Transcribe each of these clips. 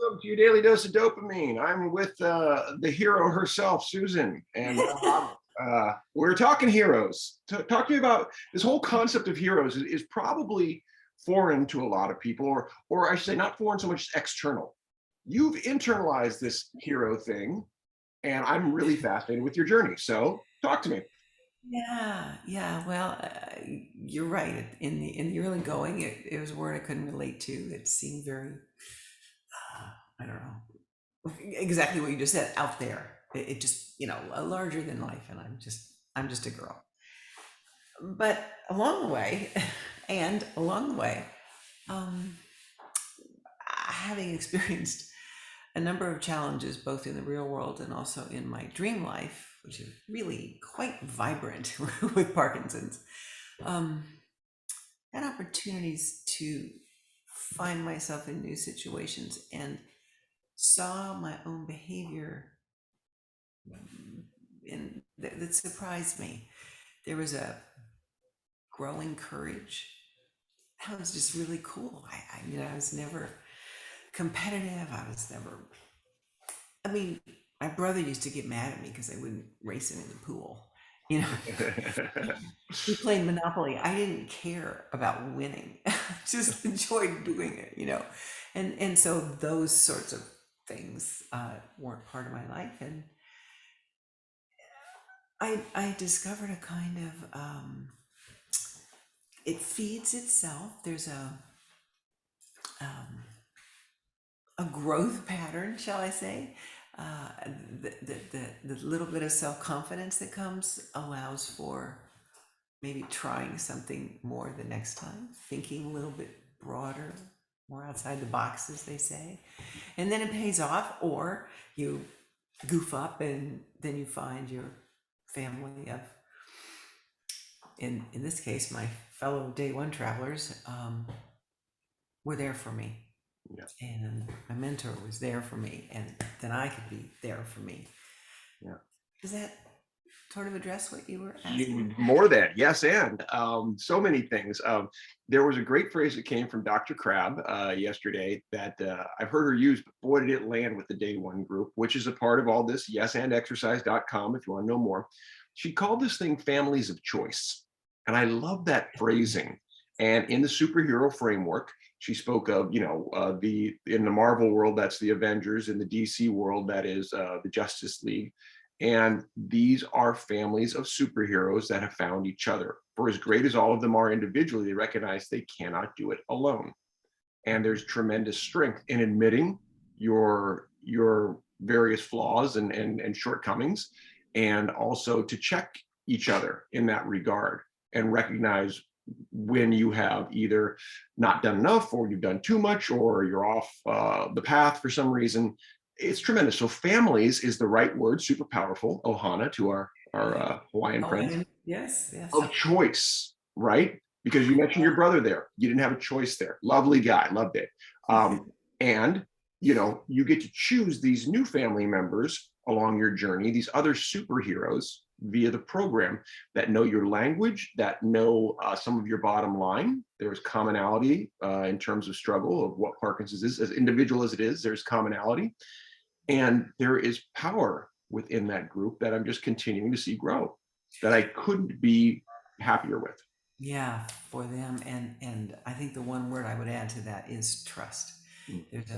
Welcome to your daily dose of dopamine. I'm with the hero herself, Susan, and we're talking heroes. Talk to me about this whole concept of heroes is probably foreign to a lot of people, or I should say, not foreign so much as external. You've internalized this hero thing, and I'm really fascinated with your journey. So talk to me. Yeah. Well, you're right. In the early going, it was a word I couldn't relate to. It seemed very, I don't know, exactly what you just said, out there. It just, a larger than life, and I'm just a girl. But along the way, and along the way, um, having experienced a number of challenges, both in the real world and also in my dream life, which is really quite vibrant with Parkinson's. Um, had opportunities to find myself in new situations and saw my own behavior that surprised me. There was a growing courage. That was just really cool. I was never competitive. I was never. I mean, my brother used to get mad at me because I wouldn't race him in the pool. You know, we played Monopoly. I didn't care about winning. I just enjoyed doing it. And so those sorts of things weren't part of my life, and I discovered a kind of it feeds itself. There's um, a growth pattern, shall I say? Uh, the little bit of self confidence that comes allows for maybe trying something more the next time, thinking a little bit broader, more outside the box, as they say. And then it pays off, or you goof up and then you find your family of, in this case, my fellow day one travelers were there for me. Yeah, And my mentor was there for me, and then I could be there for me. yeah. Does that sort of address what you were asking? More than yes, and so many things. There was a great phrase that came from Dr. Crab yesterday that I've heard her use, but boy, did it land with the day one group, which is a part of all this. Yesandexercise.com if you want to know more. She called this thing families of choice, and I love that phrasing. And in the superhero framework, she spoke of, the in the Marvel world, that's the Avengers. In the DC world, that is the Justice League. And these are families of superheroes that have found each other. For as great as all of them are individually, they recognize they cannot do it alone. And there's tremendous strength in admitting your various flaws and shortcomings, and also to check each other in that regard and recognize when you have either not done enough, or you've done too much, or you're off the path for some reason. It's tremendous. So families is the right word, super powerful, ohana, to our Hawaiian Oh, friends, and yes. of choice, right? Because you mentioned your brother there. You didn't have a choice there. Lovely guy, loved it. And you get to choose these new family members along your journey, these other superheroes via the program that know your language, that know some of your bottom line. There's commonality in terms of struggle of what Parkinson's is. As individual as it is, there's commonality. And there is power within that group that I'm just continuing to see grow, that I couldn't be happier with. Yeah, for them. And I think the one word I would add to that is trust. Mm. There's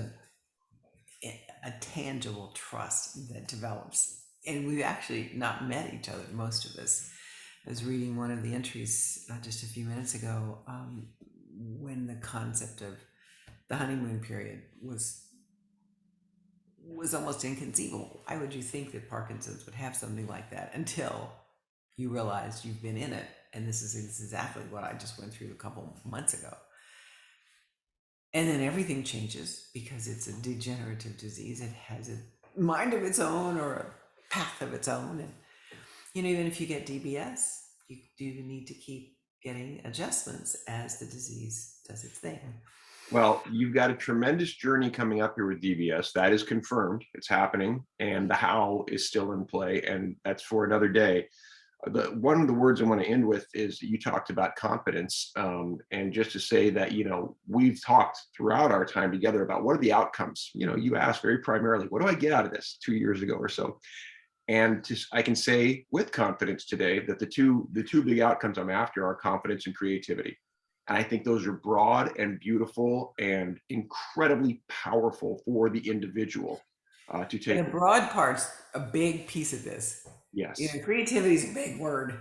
a tangible trust that develops. And we've actually not met each other, most of us. I was reading one of the entries just a few minutes ago, when the concept of the honeymoon period was almost inconceivable. Why would you think that Parkinson's would have something like that until you realize you've been in it? And this is exactly what I just went through a couple months ago. And then everything changes because it's a degenerative disease. It has a mind of its own, or a path of its own. And even if you get DBS, you do need to keep getting adjustments as the disease does its thing. Well, you've got a tremendous journey coming up here with DBS. That is confirmed. It's happening. And the how is still in play. And that's for another day. The one of the words I want to end with is you talked about confidence, and just to say that we've talked throughout our time together about what are the outcomes. You asked very primarily, what do I get out of this 2 years ago or so, and I can say with confidence today that the two big outcomes I'm after are confidence and creativity. And I think those are broad and beautiful and incredibly powerful for the individual to And take. the broad part's a big piece of this. Yes, Creativity is a big word.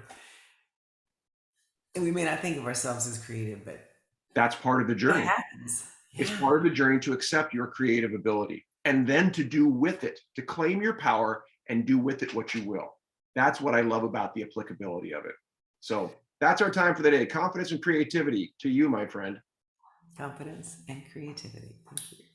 And we may not think of ourselves as creative, but that's part of the it journey. happens. It's Yeah. part of the journey to accept your creative ability and then to do with it, to claim your power and do with it what you will. That's what I love about the applicability of it. So that's our time for the day. Confidence and creativity to you, my friend. Confidence and creativity. Thank you.